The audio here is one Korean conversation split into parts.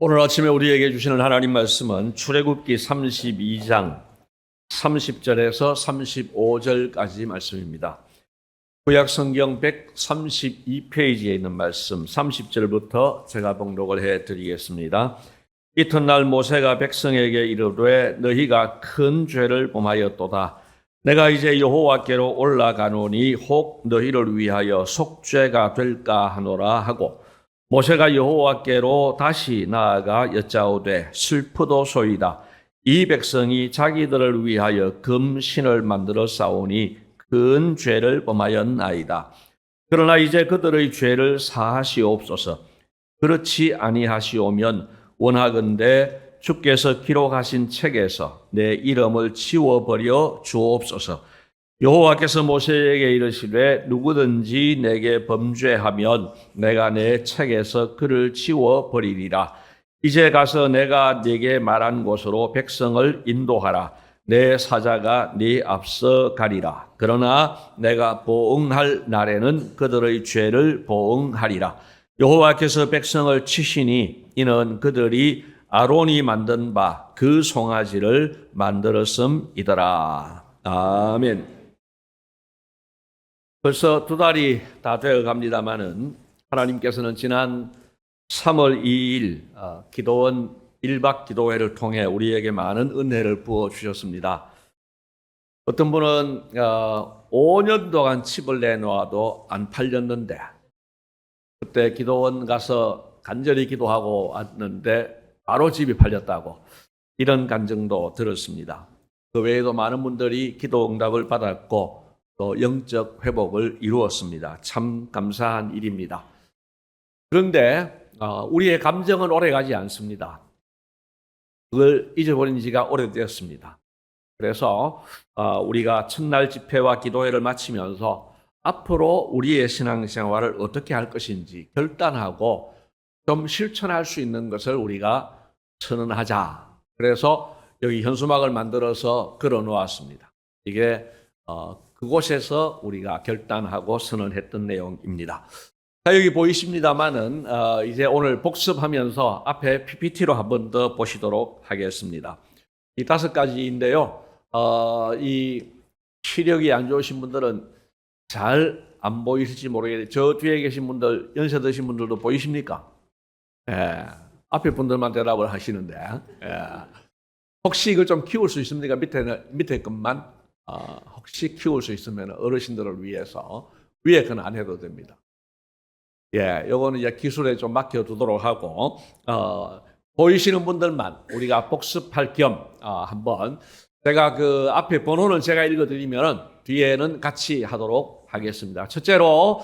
오늘 아침에 우리에게 주시는 하나님 말씀은 출애굽기 32장 30절에서 35절까지 말씀입니다. 구약 성경 132페이지에 있는 말씀 30절부터 제가 봉독을 해드리겠습니다. 이튿날 모세가 백성에게 이르되 너희가 큰 죄를 범하였도다. 내가 이제 여호와께로 올라가노니 혹 너희를 위하여 속죄가 될까 하노라 하고 모세가 여호와께로 다시 나아가 여짜오되 슬프도소이다. 이 백성이 자기들을 위하여 금신을 만들어 싸우니 큰 죄를 범하였나이다. 그러나 이제 그들의 죄를 사하시옵소서. 그렇지 아니하시오면 원하건대 주께서 기록하신 책에서 내 이름을 지워버려 주옵소서. 여호와께서 모세에게 이르시되 누구든지 내게 범죄하면 내가 내 책에서 그를 지워버리리라. 이제 가서 내가 네게 말한 곳으로 백성을 인도하라. 내 사자가 네 앞서 가리라. 그러나 내가 보응할 날에는 그들의 죄를 보응하리라. 여호와께서 백성을 치시니 이는 그들이 아론이 만든 바 그 송아지를 만들었음이더라. 아멘. 벌써 두 달이 다 되어 갑니다마는 하나님께서는 지난 3월 2일 기도원 1박 기도회를 통해 우리에게 많은 은혜를 부어 주셨습니다. 어떤 분은 5년 동안 칩을 내놓아도 안 팔렸는데 그때 기도원 가서 간절히 기도하고 왔는데 바로 집이 팔렸다고 이런 간증도 들었습니다. 그 외에도 많은 분들이 기도 응답을 받았고 또 영적 회복을 이루었습니다. 참 감사한 일입니다. 그런데 우리의 감정은 오래가지 않습니다. 그걸 잊어버린 지가 오래되었습니다. 그래서 우리가 첫날 집회와 기도회를 마치면서 앞으로 우리의 신앙생활을 어떻게 할 것인지 결단하고 좀 실천할 수 있는 것을 우리가 선언하자. 그래서 여기 현수막을 만들어서 걸어 놓았습니다. 이게 그곳에서 우리가 결단하고 선언했던 내용입니다. 자, 여기 보이십니다만은 이제 오늘 복습하면서 앞에 PPT로 한 번 더 보시도록 하겠습니다. 이 5가지인데요. 이 시력이 안 좋으신 분들은 잘 안 보이실지 모르겠는데 저 뒤에 계신 분들, 연세 드신 분들도 보이십니까? 예, 앞에 분들만 대답을 하시는데 혹시 이걸 좀 키울 수 있습니까? 밑에 것만 혹시 키울 수 있으면 어르신들을 위해서 위에 건 안 해도 됩니다. 예, 요거는 이제 기술에 좀 맡겨두도록 하고 보이시는 분들만 우리가 복습할 겸 한번 제가 그 앞에 번호는 제가 읽어드리면 뒤에는 같이 하도록 하겠습니다. 첫째로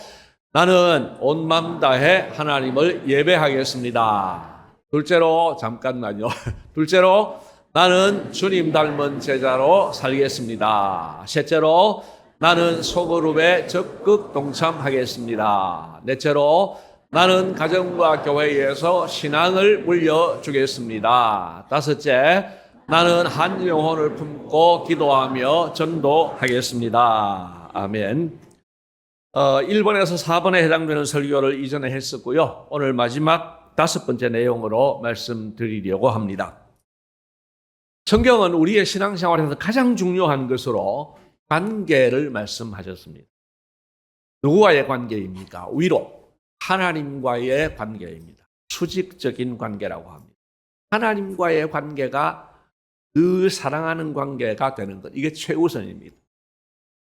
나는 온 마음 다해 하나님을 예배하겠습니다. 둘째로 잠깐만요. 둘째로 나는 주님 닮은 제자로 살겠습니다. 셋째로 나는 소그룹에 적극 동참하겠습니다. 넷째로 나는 가정과 교회에서 신앙을 물려주겠습니다. 다섯째, 나는 한 영혼을 품고 기도하며 전도하겠습니다. 아멘. 1번에서 4번에 해당되는 설교를 이전에 했었고요. 오늘 마지막 5번째 내용으로 말씀드리려고 합니다. 성경은 우리의 신앙생활에서 가장 중요한 것으로 관계를 말씀하셨습니다. 누구와의 관계입니까? 위로 하나님과의 관계입니다. 수직적인 관계라고 합니다. 하나님과의 관계가 그 사랑하는 관계가 되는 것, 이게 최우선입니다.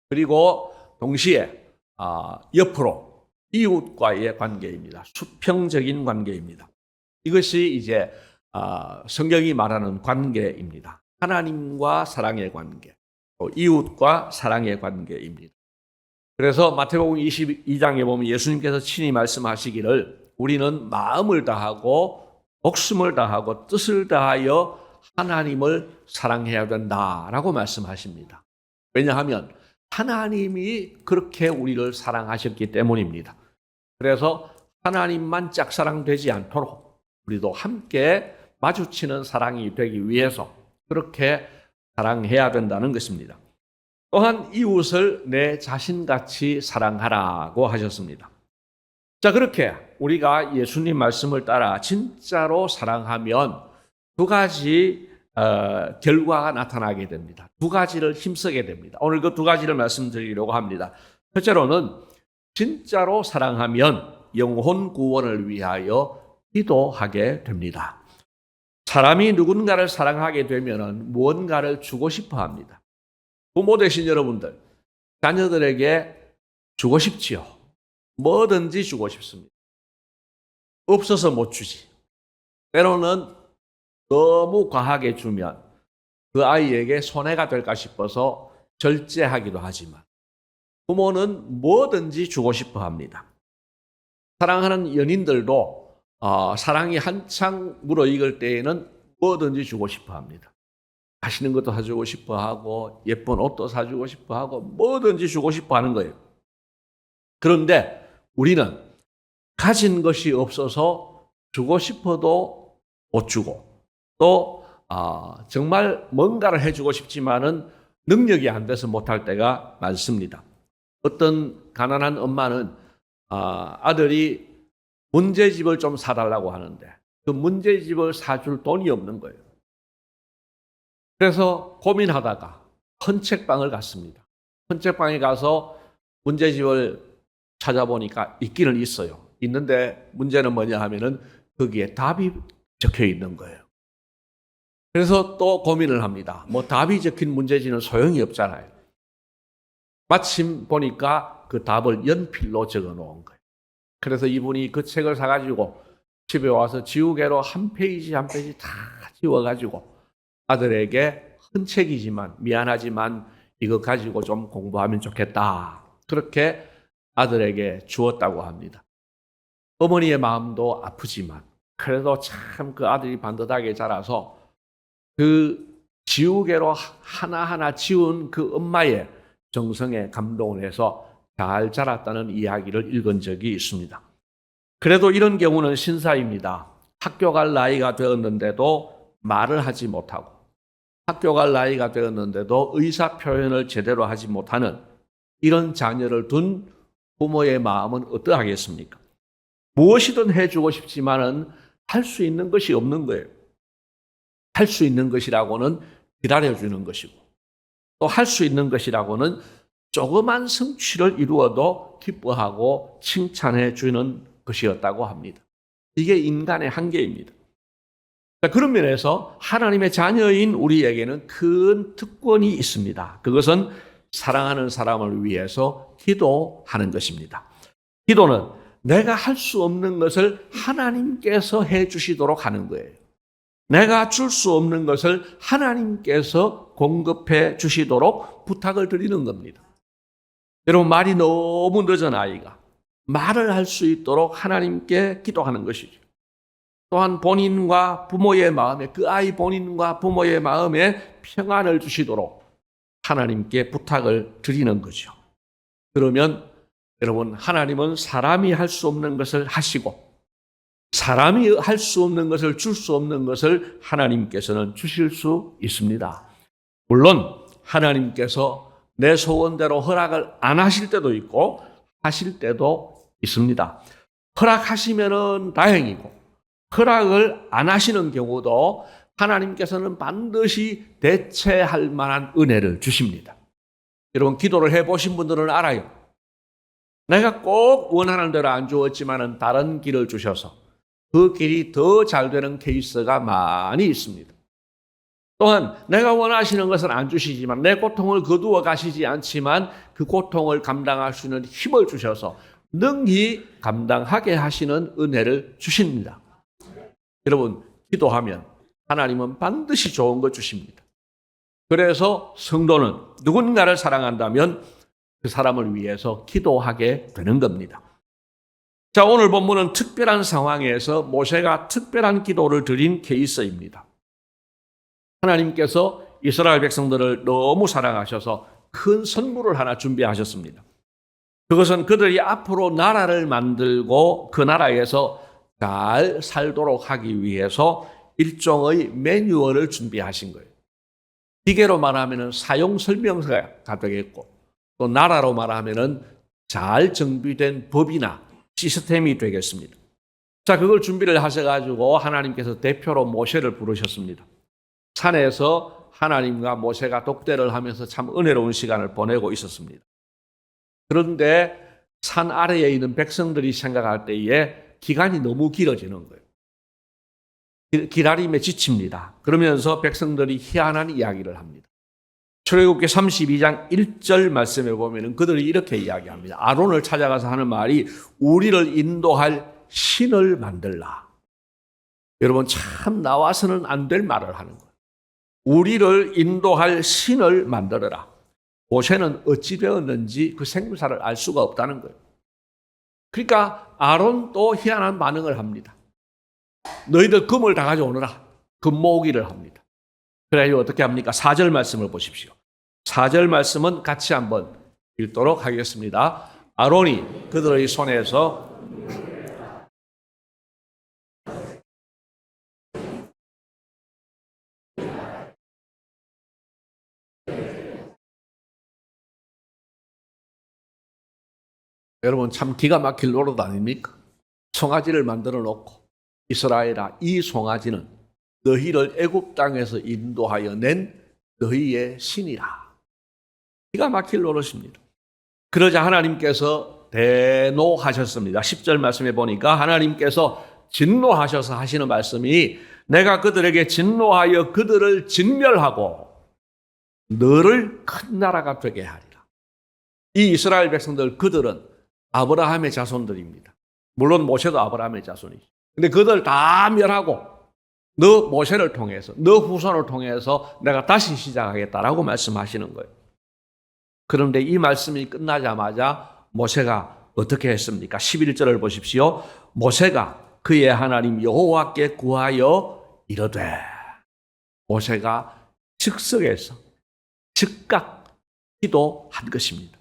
그리고 동시에 옆으로 이웃과의 관계입니다. 수평적인 관계입니다. 이것이 이제 성경이 말하는 관계입니다. 하나님과 사랑의 관계, 또 이웃과 사랑의 관계입니다. 그래서 마태복음 22장에 보면 예수님께서 친히 말씀하시기를 우리는 마음을 다하고 목숨을 다하고 뜻을 다하여 하나님을 사랑해야 된다라고 말씀하십니다. 왜냐하면 하나님이 그렇게 우리를 사랑하셨기 때문입니다. 그래서 하나님만 짝사랑되지 않도록 우리도 함께 마주치는 사랑이 되기 위해서 그렇게 사랑해야 된다는 것입니다. 또한 이웃을 내 자신같이 사랑하라고 하셨습니다. 자, 그렇게 우리가 예수님 말씀을 따라 진짜로 사랑하면 두 가지 결과가 나타나게 됩니다. 두 가지를 힘쓰게 됩니다. 오늘 그 두 가지를 말씀드리려고 합니다. 첫째로는 진짜로 사랑하면 영혼 구원을 위하여 기도하게 됩니다. 사람이 누군가를 사랑하게 되면 무언가를 주고 싶어 합니다. 부모 되신 여러분들, 자녀들에게 주고 싶지요. 뭐든지 주고 싶습니다. 없어서 못 주지. 때로는 너무 과하게 주면 그 아이에게 손해가 될까 싶어서 절제하기도 하지만 부모는 뭐든지 주고 싶어 합니다. 사랑하는 연인들도 사랑이 한창 무르익을 때에는 뭐든지 주고 싶어 합니다. 맛있는 것도 사주고 싶어 하고 예쁜 옷도 사주고 싶어 하고 뭐든지 주고 싶어 하는 거예요. 그런데 우리는 가진 것이 없어서 주고 싶어도 못 주고 또 정말 뭔가를 해주고 싶지만은 능력이 안 돼서 못할 때가 많습니다. 어떤 가난한 엄마는 아들이 문제집을 좀 사달라고 하는데 그 문제집을 사줄 돈이 없는 거예요. 그래서 고민하다가 헌책방을 갔습니다. 헌책방에 가서 문제집을 찾아보니까 있기는 있어요. 있는데 문제는 뭐냐 하면은 거기에 답이 적혀 있는 거예요. 그래서 또 고민을 합니다. 뭐 답이 적힌 문제지는 소용이 없잖아요. 마침 보니까 그 답을 연필로 적어 놓은 거예요. 그래서 이분이 그 책을 사가지고 집에 와서 지우개로 한 페이지 한 페이지 다 지워가지고 아들에게 헌책이지만 미안하지만 이거 가지고 좀 공부하면 좋겠다. 그렇게 아들에게 주었다고 합니다. 어머니의 마음도 아프지만 그래도 참 그 아들이 반듯하게 자라서 그 지우개로 하나하나 지운 그 엄마의 정성에 감동을 해서 잘 자랐다는 이야기를 읽은 적이 있습니다. 그래도 이런 경우는 신사입니다. 학교 갈 나이가 되었는데도 말을 하지 못하고 학교 갈 나이가 되었는데도 의사 표현을 제대로 하지 못하는 이런 자녀를 둔 부모의 마음은 어떠하겠습니까? 무엇이든 해주고 싶지만은 할 수 있는 것이 없는 거예요. 할 수 있는 것이라고는 기다려주는 것이고 또 할 수 있는 것이라고는 조그만 성취를 이루어도 기뻐하고 칭찬해 주는 것이었다고 합니다. 이게 인간의 한계입니다. 그런 면에서 하나님의 자녀인 우리에게는 큰 특권이 있습니다. 그것은 사랑하는 사람을 위해서 기도하는 것입니다. 기도는 내가 할 수 없는 것을 하나님께서 해 주시도록 하는 거예요. 내가 줄 수 없는 것을 하나님께서 공급해 주시도록 부탁을 드리는 겁니다. 여러분, 말이 너무 늦은 아이가 말을 할 수 있도록 하나님께 기도하는 것이죠. 또한 본인과 부모의 마음에, 그 아이 본인과 부모의 마음에 평안을 주시도록 하나님께 부탁을 드리는 거죠. 그러면 여러분, 하나님은 사람이 할 수 없는 것을 하시고 사람이 할 수 없는 것을 줄 수 없는 것을 하나님께서는 주실 수 있습니다. 물론 하나님께서 내 소원대로 허락을 안 하실 때도 있고 하실 때도 있습니다. 허락하시면은 다행이고 허락을 안 하시는 경우도 하나님께서는 반드시 대체할 만한 은혜를 주십니다. 여러분, 기도를 해보신 분들은 알아요. 내가 꼭 원하는 대로 안 주었지만은 다른 길을 주셔서 그 길이 더 잘 되는 케이스가 많이 있습니다. 또한 내가 원하시는 것은 안 주시지만 내 고통을 거두어 가시지 않지만 그 고통을 감당할 수 있는 힘을 주셔서 능히 감당하게 하시는 은혜를 주십니다. 여러분, 기도하면 하나님은 반드시 좋은 것 주십니다. 그래서 성도는 누군가를 사랑한다면 그 사람을 위해서 기도하게 되는 겁니다. 자, 오늘 본문은 특별한 상황에서 모세가 특별한 기도를 드린 케이스입니다. 하나님께서 이스라엘 백성들을 너무 사랑하셔서 큰 선물을 하나 준비하셨습니다. 그것은 그들이 앞으로 나라를 만들고 그 나라에서 잘 살도록 하기 위해서 일종의 매뉴얼을 준비하신 거예요. 기계로 말하면 사용 설명서가 되겠고 또 나라로 말하면 잘 정비된 법이나 시스템이 되겠습니다. 자, 그걸 준비를 하셔가지고 하나님께서 대표로 모세를 부르셨습니다. 산에서 하나님과 모세가 독대를 하면서 참 은혜로운 시간을 보내고 있었습니다. 그런데 산 아래에 있는 백성들이 생각할 때에 기간이 너무 길어지는 거예요. 기다림에 지칩니다. 그러면서 백성들이 희한한 이야기를 합니다. 출애굽기 32장 1절 말씀에 보면 그들이 이렇게 이야기합니다. 아론을 찾아가서 하는 말이 우리를 인도할 신을 만들라. 여러분 참 나와서는 안 될 말을 하는 거예요. 우리를 인도할 신을 만들어라. 모세는 어찌 되었는지 그 생사를 알 수가 없다는 거예요. 그러니까 아론도 희한한 반응을 합니다. 너희들 금을 다 가져오너라. 금 모으기를 합니다. 그래야 어떻게 합니까? 4절 말씀을 보십시오. 4절 말씀은 같이 한번 읽도록 하겠습니다. 아론이 그들의 손에서 여러분 참 기가 막힐 노릇 아닙니까? 송아지를 만들어 놓고 이스라엘아 이 송아지는 너희를 애굽 땅에서 인도하여 낸 너희의 신이라. 기가 막힐 노릇입니다. 그러자 하나님께서 대노하셨습니다. 10절 말씀에 보니까 하나님께서 진노하셔서 하시는 말씀이 내가 그들에게 진노하여 그들을 진멸하고 너를 큰 나라가 되게 하리라. 이 이스라엘 백성들 그들은 아브라함의 자손들입니다. 물론 모세도 아브라함의 자손이죠. 근데 그들 다 멸하고 너 모세를 통해서 너 후손을 통해서 내가 다시 시작하겠다라고 말씀하시는 거예요. 그런데 이 말씀이 끝나자마자 모세가 어떻게 했습니까? 11절을 보십시오. 모세가 그의 하나님 여호와께 구하여 이르되 모세가 즉석에서 즉각 기도한 것입니다.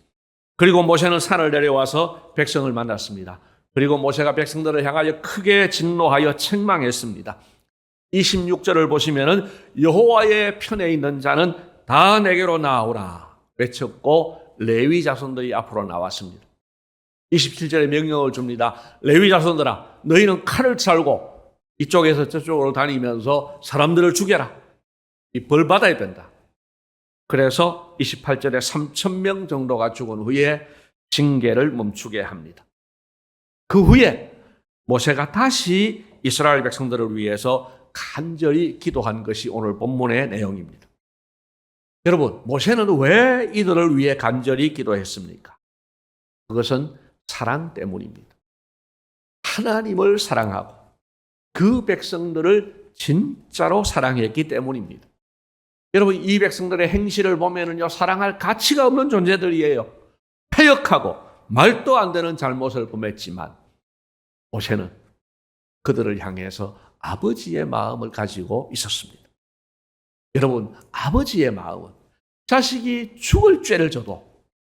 그리고 모세는 산을 내려와서 백성을 만났습니다. 그리고 모세가 백성들을 향하여 크게 진노하여 책망했습니다. 26절을 보시면은 여호와의 편에 있는 자는 다 내게로 나오라 외쳤고 레위 자손들이 앞으로 나왔습니다. 27절에 명령을 줍니다. 레위 자손들아 너희는 칼을 찰고 이쪽에서 저쪽으로 다니면서 사람들을 죽여라. 이 벌 받아야 된다. 그래서 28절에 3,000명 정도가 죽은 후에 징계를 멈추게 합니다. 그 후에 모세가 다시 이스라엘 백성들을 위해서 간절히 기도한 것이 오늘 본문의 내용입니다. 여러분, 모세는 왜 이들을 위해 간절히 기도했습니까? 그것은 사랑 때문입니다. 하나님을 사랑하고 그 백성들을 진짜로 사랑했기 때문입니다. 여러분, 이 백성들의 행실을 보면은요, 사랑할 가치가 없는 존재들이에요. 패역하고 말도 안 되는 잘못을 범했지만 모세는 그들을 향해서 아버지의 마음을 가지고 있었습니다. 여러분, 아버지의 마음은 자식이 죽을 죄를 져도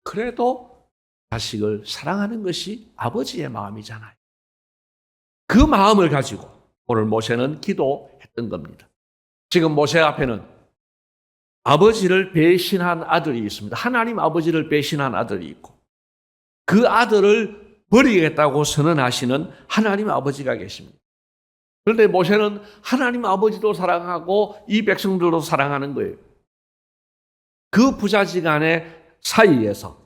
그래도 자식을 사랑하는 것이 아버지의 마음이잖아요. 그 마음을 가지고 오늘 모세는 기도했던 겁니다. 지금 모세 앞에는 아버지를 배신한 아들이 있습니다. 하나님 아버지를 배신한 아들이 있고 그 아들을 버리겠다고 선언하시는 하나님 아버지가 계십니다. 그런데 모세는 하나님 아버지도 사랑하고 이 백성들도 사랑하는 거예요. 그 부자지간의 사이에서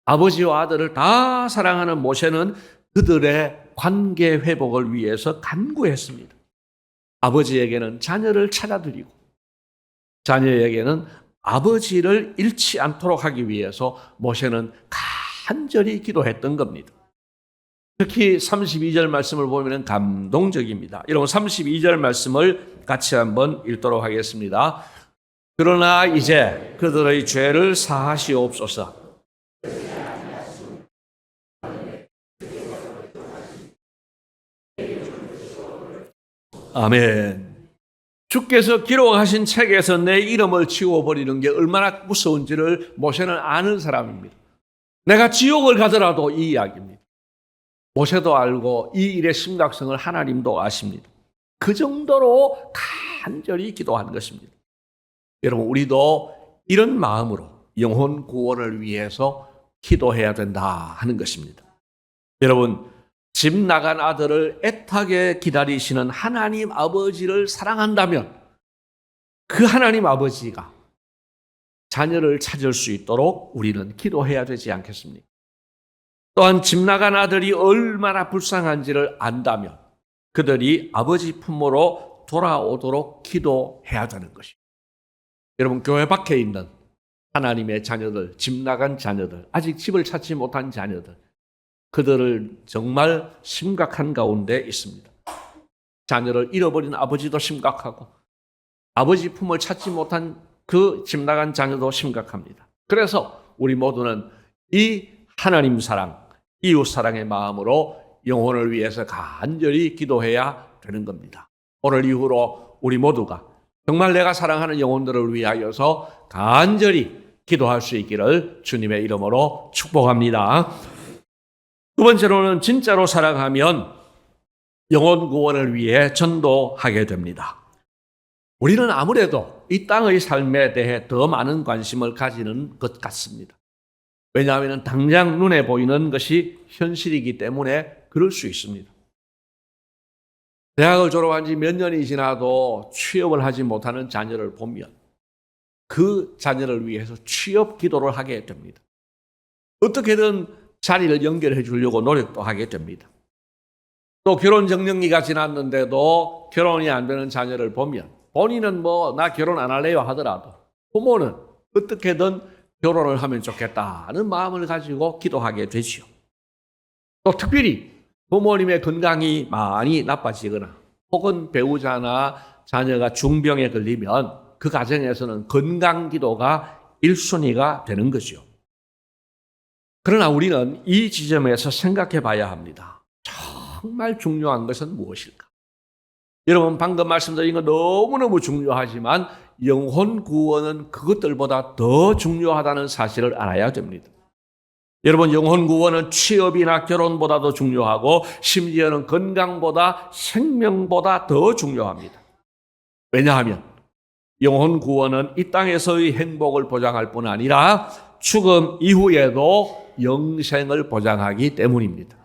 아버지와 아들을 다 사랑하는 모세는 그들의 관계 회복을 위해서 간구했습니다. 아버지에게는 자녀를 찾아드리고 자녀에게는 아버지를 잃지 않도록 하기 위해서 모세는 간절히 기도했던 겁니다. 특히 32절 말씀을 보면 감동적입니다. 여러분 32절 말씀을 같이 한번 읽도록 하겠습니다. 그러나 이제 그들의 죄를 사하시옵소서. 아멘. 주께서 기록하신 책에서 내 이름을 지워버리는 게 얼마나 무서운지를 모세는 아는 사람입니다. 내가 지옥을 가더라도 이 이야기입니다. 모세도 알고 이 일의 심각성을 하나님도 아십니다. 그 정도로 간절히 기도한 것입니다. 여러분, 우리도 이런 마음으로 영혼 구원을 위해서 기도해야 된다 하는 것입니다. 여러분, 집 나간 아들을 애타게 기다리시는 하나님 아버지를 사랑한다면 그 하나님 아버지가 자녀를 찾을 수 있도록 우리는 기도해야 되지 않겠습니까? 또한 집 나간 아들이 얼마나 불쌍한지를 안다면 그들이 아버지 품으로 돌아오도록 기도해야 되는 것입니다. 여러분, 교회 밖에 있는 하나님의 자녀들, 집 나간 자녀들, 아직 집을 찾지 못한 자녀들, 그들을 정말 심각한 가운데 있습니다. 자녀를 잃어버린 아버지도 심각하고 아버지 품을 찾지 못한 그 집 나간 자녀도 심각합니다. 그래서 우리 모두는 이 하나님 사랑, 이웃 사랑의 마음으로 영혼을 위해서 간절히 기도해야 되는 겁니다. 오늘 이후로 우리 모두가 정말 내가 사랑하는 영혼들을 위하여서 간절히 기도할 수 있기를 주님의 이름으로 축복합니다. 두 번째로는 진짜로 사랑하면 영혼 구원을 위해 전도하게 됩니다. 우리는 아무래도 이 땅의 삶에 대해 더 많은 관심을 가지는 것 같습니다. 왜냐하면 당장 눈에 보이는 것이 현실이기 때문에 그럴 수 있습니다. 대학을 졸업한 지 몇 년이 지나도 취업을 하지 못하는 자녀를 보면 그 자녀를 위해서 취업 기도를 하게 됩니다. 어떻게든 자리를 연결해 주려고 노력도 하게 됩니다. 또 결혼 적령기가 지났는데도 결혼이 안 되는 자녀를 보면 본인은 나 결혼 안 할래요 하더라도 부모는 어떻게든 결혼을 하면 좋겠다는 마음을 가지고 기도하게 되죠. 또 특별히 부모님의 건강이 많이 나빠지거나 혹은 배우자나 자녀가 중병에 걸리면 그 가정에서는 건강 기도가 1순위가 되는 거죠. 그러나 우리는 이 지점에서 생각해 봐야 합니다. 정말 중요한 것은 무엇일까? 여러분, 방금 말씀드린 건 너무너무 중요하지만 영혼 구원은 그것들보다 더 중요하다는 사실을 알아야 됩니다. 여러분, 영혼 구원은 취업이나 결혼보다도 중요하고 심지어는 건강보다 생명보다 더 중요합니다. 왜냐하면 영혼 구원은 이 땅에서의 행복을 보장할 뿐 아니라 죽음 이후에도 영생을 보장하기 때문입니다.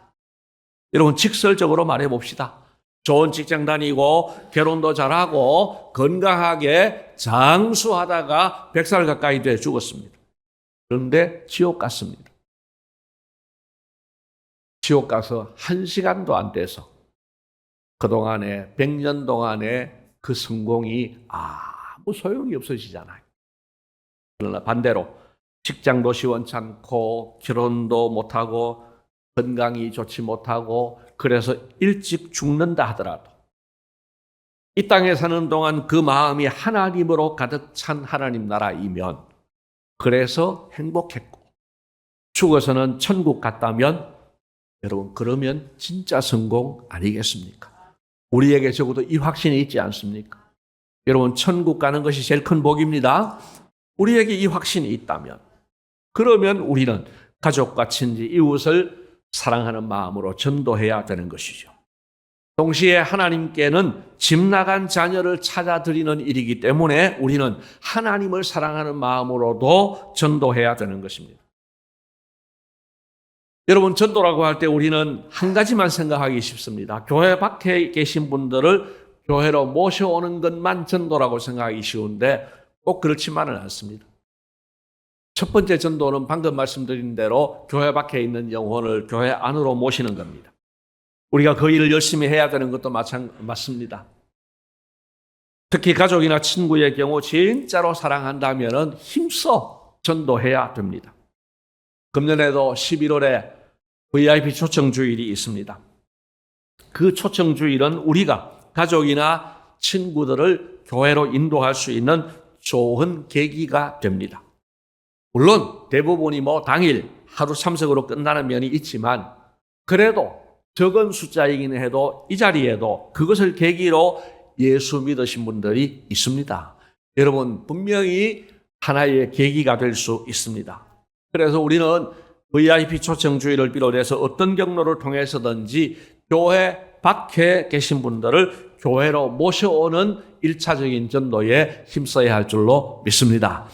여러분, 직설적으로 말해 봅시다. 좋은 직장 다니고 결혼도 잘하고 건강하게 장수하다가 100살 가까이 돼 죽었습니다. 그런데 지옥 갔습니다. 지옥 가서 1시간도 안 돼서 그동안에 100년 동안의 그 성공이 아무 소용이 없어지잖아요. 그러나 반대로 직장도 시원찮고 결혼도 못하고 건강이 좋지 못하고 그래서 일찍 죽는다 하더라도 이 땅에 사는 동안 그 마음이 하나님으로 가득 찬 하나님 나라이면 그래서 행복했고 죽어서는 천국 갔다면 여러분, 그러면 진짜 성공 아니겠습니까? 우리에게 적어도 이 확신이 있지 않습니까? 여러분, 천국 가는 것이 제일 큰 복입니다. 우리에게 이 확신이 있다면 그러면 우리는 가족과 친지, 이웃을 사랑하는 마음으로 전도해야 되는 것이죠. 동시에 하나님께는 집 나간 자녀를 찾아드리는 일이기 때문에 우리는 하나님을 사랑하는 마음으로도 전도해야 되는 것입니다. 여러분, 전도라고 할 때 우리는 한 가지만 생각하기 쉽습니다. 교회 밖에 계신 분들을 교회로 모셔오는 것만 전도라고 생각하기 쉬운데 꼭 그렇지만은 않습니다. 첫 번째 전도는 방금 말씀드린 대로 교회 밖에 있는 영혼을 교회 안으로 모시는 겁니다. 우리가 그 일을 열심히 해야 되는 것도 맞습니다. 특히 가족이나 친구의 경우 진짜로 사랑한다면 힘써 전도해야 됩니다. 금년에도 11월에 VIP 초청주일이 있습니다. 그 초청주일은 우리가 가족이나 친구들을 교회로 인도할 수 있는 좋은 계기가 됩니다. 물론 대부분이 당일 하루 참석으로 끝나는 면이 있지만 그래도 적은 숫자이긴 해도 이 자리에도 그것을 계기로 예수 믿으신 분들이 있습니다. 여러분, 분명히 하나의 계기가 될 수 있습니다. 그래서 우리는 VIP 초청주의를 비롯해서 어떤 경로를 통해서든지 교회 밖에 계신 분들을 교회로 모셔오는 1차적인 전도에 힘써야 할 줄로 믿습니다.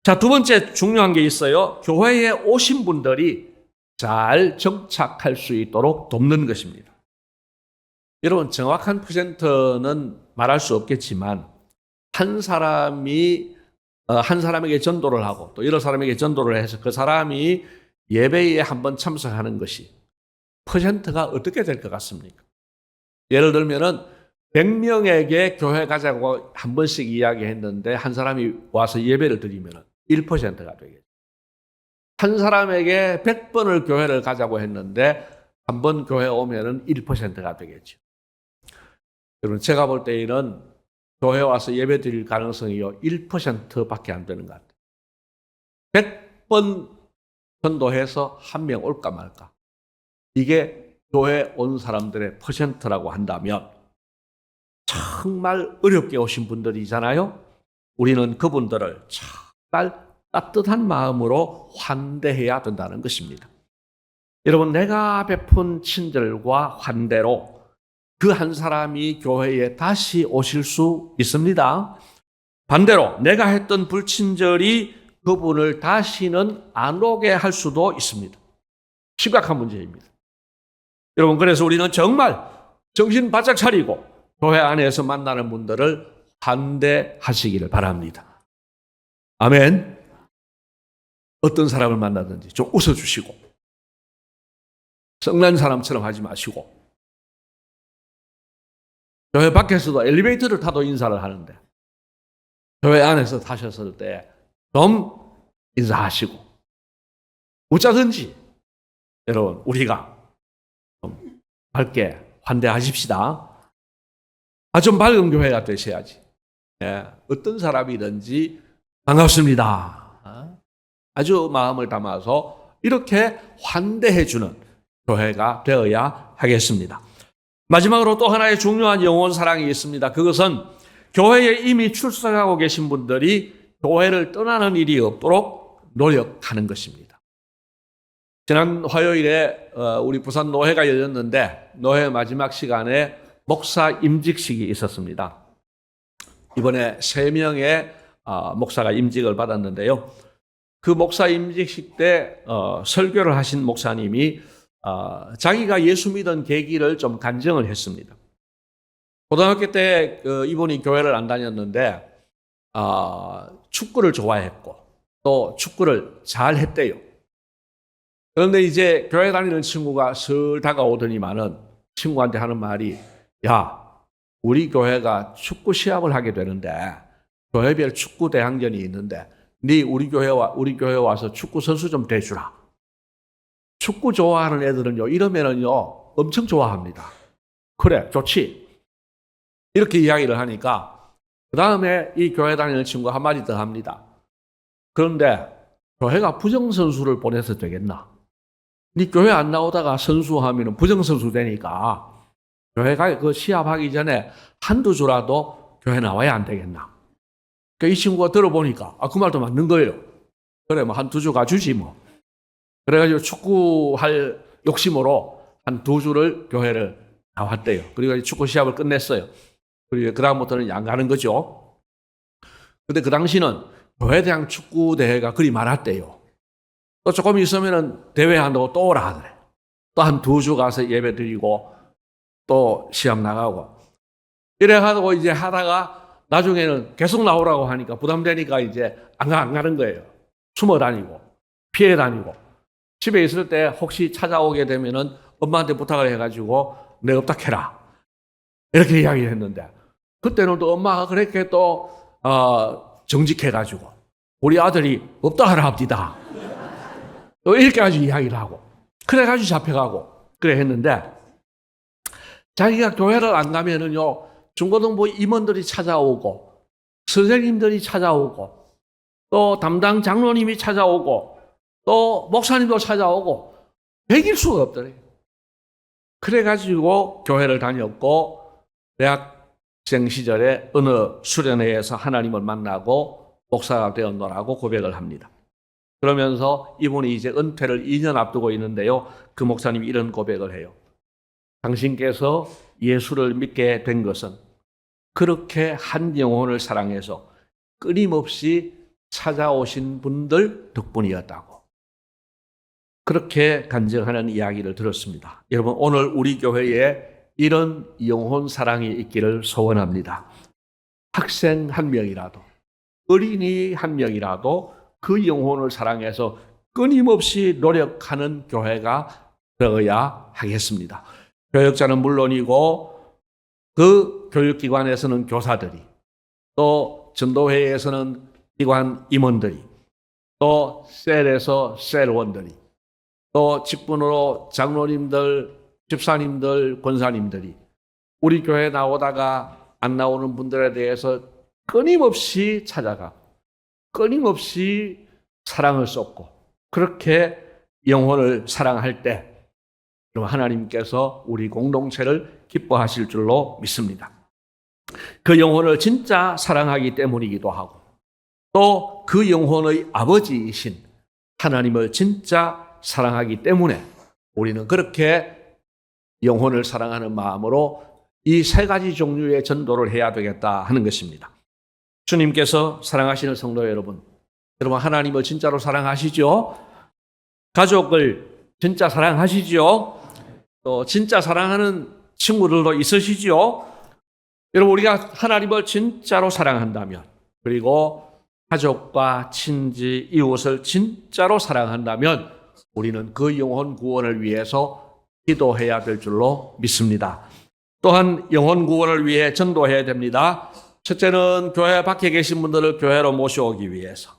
자, 두 번째 중요한 게 있어요. 교회에 오신 분들이 잘 정착할 수 있도록 돕는 것입니다. 여러분, 정확한 퍼센트는 말할 수 없겠지만 한 사람이 한 사람에게 전도를 하고 또 여러 사람에게 전도를 해서 그 사람이 예배에 한번 참석하는 것이 퍼센트가 어떻게 될 것 같습니까? 예를 들면은 100명에게 교회 가자고 한 번씩 이야기했는데 한 사람이 와서 예배를 드리면 1%가 되겠죠. 한 사람에게 100번을 교회를 가자고 했는데 한 번 교회 오면은 1%가 되겠죠. 여러분, 제가 볼 때에는 교회 와서 예배 드릴 가능성이 1%밖에 안 되는 것 같아요. 100번 전도해서 한 명 올까 말까. 이게 교회 온 사람들의 퍼센트라고 한다면 정말 어렵게 오신 분들이잖아요. 우리는 그분들을 정말 따뜻한 마음으로 환대해야 된다는 것입니다. 여러분, 내가 베푼 친절과 환대로 그 한 사람이 교회에 다시 오실 수 있습니다. 반대로 내가 했던 불친절이 그분을 다시는 안 오게 할 수도 있습니다. 심각한 문제입니다. 여러분, 그래서 우리는 정말 정신 바짝 차리고 교회 안에서 만나는 분들을 환대하시기를 바랍니다. 아멘. 어떤 사람을 만나든지 좀 웃어주시고 성난 사람처럼 하지 마시고, 교회 밖에서도 엘리베이터를 타도 인사를 하는데 교회 안에서 타셨을 때 좀 인사하시고 어쩌든지 여러분, 우리가 좀 밝게 환대하십시다. 좀 밝은 교회가 되셔야지. 어떤 사람이든지 반갑습니다. 아주 마음을 담아서 이렇게 환대해주는 교회가 되어야 하겠습니다. 마지막으로 또 하나의 중요한 영혼 사랑이 있습니다. 그것은 교회에 이미 출석하고 계신 분들이 교회를 떠나는 일이 없도록 노력하는 것입니다. 지난 화요일에 우리 부산 노회가 열렸는데 노회 마지막 시간에 목사 임직식이 있었습니다. 이번에 3명의 목사가 임직을 받았는데요. 그 목사 임직식 때 설교를 하신 목사님이 자기가 예수 믿은 계기를 좀 간증을 했습니다. 고등학교 때 이분이 교회를 안 다녔는데 축구를 좋아했고 또 축구를 잘 했대요. 그런데 이제 교회 다니는 친구가 슬 다가오더니만은 친구한테 하는 말이, 야, 우리 교회가 축구 시합을 하게 되는데 교회별 축구 대항전이 있는데 네 우리 교회 와서 축구 선수 좀 돼주라. 축구 좋아하는 애들은요, 이러면은요 엄청 좋아합니다. 그래, 좋지. 이렇게 이야기를 하니까 그 다음에 이 교회 다니는 친구가 한마디 더 합니다. 그런데 교회가 부정선수를 보내서 되겠나? 네 교회 안 나오다가 선수하면 부정선수 되니까 교회가 그 시합하기 전에 한두 주라도 교회 나와야 안 되겠나? 그러니까 이 친구가 들어보니까 그 말도 맞는 거예요. 그래, 뭐 한두 주 가주지 뭐. 그래가지고 축구할 욕심으로 한 2주를 교회를 나왔대요. 그리고 축구 시합을 끝냈어요. 그리고 그 다음부터는 안 가는 거죠. 근데 그 당시는 교회 대학 축구 대회가 그리 많았대요. 또 조금 있으면은 대회 한다고 또 오라 하더래. 또 한 2주 가서 예배 드리고 또 시합 나가고 이래가지고 이제 하다가 나중에는 계속 나오라고 하니까 부담되니까 이제 안 가는 거예요. 숨어 다니고 피해 다니고 집에 있을 때 혹시 찾아오게 되면은 엄마한테 부탁을 해가지고 내 없다 캐라 이렇게 이야기를 했는데 그때는 또 엄마가 그렇게 또 정직해가지고 우리 아들이 없다 하라 합디다 또 이렇게 가지고 이야기를 하고 그래가지고 잡혀가고 그래 했는데 자기가 교회를 안 가면은요 중고등부 임원들이 찾아오고 선생님들이 찾아오고 또 담당 장로님이 찾아오고 또 목사님도 찾아오고 배길 수가 없더래요. 그래가지고 교회를 다녔고 대학생 시절에 어느 수련회에서 하나님을 만나고 목사가 되었노라고 고백을 합니다. 그러면서 이분이 이제 은퇴를 2년 앞두고 있는데요. 그 목사님이 이런 고백을 해요. 당신께서 예수를 믿게 된 것은 그렇게 한 영혼을 사랑해서 끊임없이 찾아오신 분들 덕분이었다고. 그렇게 간증하는 이야기를 들었습니다. 여러분, 오늘 우리 교회에 이런 영혼 사랑이 있기를 소원합니다. 학생 한 명이라도, 어린이 한 명이라도 그 영혼을 사랑해서 끊임없이 노력하는 교회가 되어야 하겠습니다. 교역자는 물론이고 그 교육기관에서는 교사들이, 또 전도회에서는 기관 임원들이, 또 셀에서 셀원들이, 또 직분으로 장로님들, 집사님들, 권사님들이 우리 교회 나오다가 안 나오는 분들에 대해서 끊임없이 찾아가 끊임없이 사랑을 쏟고 그렇게 영혼을 사랑할 때 그럼 하나님께서 우리 공동체를 기뻐하실 줄로 믿습니다. 그 영혼을 진짜 사랑하기 때문이기도 하고 또 그 영혼의 아버지이신 하나님을 진짜 사랑하기 때문에 우리는 그렇게 영혼을 사랑하는 마음으로 이 세 가지 종류의 전도를 해야 되겠다 하는 것입니다. 주님께서 사랑하시는 성도 여러분, 여러분 하나님을 진짜로 사랑하시죠? 가족을 진짜 사랑하시죠? 또 진짜 사랑하는 친구들도 있으시죠? 여러분 우리가 하나님을 진짜로 사랑한다면 그리고 가족과 친지, 이웃을 진짜로 사랑한다면 우리는 그 영혼 구원을 위해서 기도해야 될 줄로 믿습니다. 또한 영혼 구원을 위해 전도해야 됩니다. 첫째는 교회 밖에 계신 분들을 교회로 모셔오기 위해서,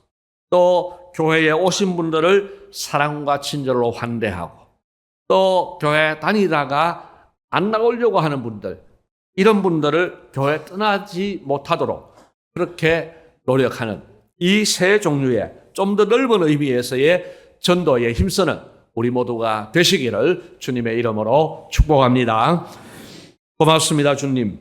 또 교회에 오신 분들을 사랑과 친절로 환대하고, 또 교회 다니다가 안 나오려고 하는 분들, 이런 분들을 교회 떠나지 못하도록 그렇게 노력하는 이 세 종류의 좀 더 넓은 의미에서의 전도에 힘쓰는 우리 모두가 되시기를 주님의 이름으로 축복합니다. 고맙습니다, 주님.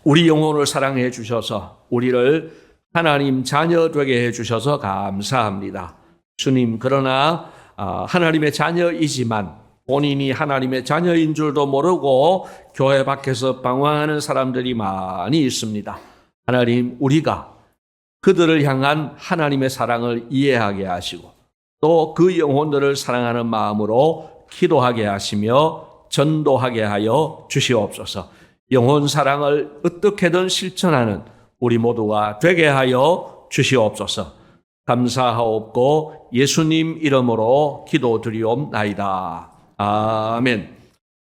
우리 영혼을 사랑해 주셔서 우리를 하나님 자녀 되게 해 주셔서 감사합니다. 주님, 그러나 하나님의 자녀이지만 본인이 하나님의 자녀인 줄도 모르고 교회 밖에서 방황하는 사람들이 많이 있습니다. 하나님, 우리가 그들을 향한 하나님의 사랑을 이해하게 하시고 또 그 영혼들을 사랑하는 마음으로 기도하게 하시며 전도하게 하여 주시옵소서. 영혼 사랑을 어떻게든 실천하는 우리 모두가 되게 하여 주시옵소서. 감사하옵고 예수님 이름으로 기도드리옵나이다. 아멘.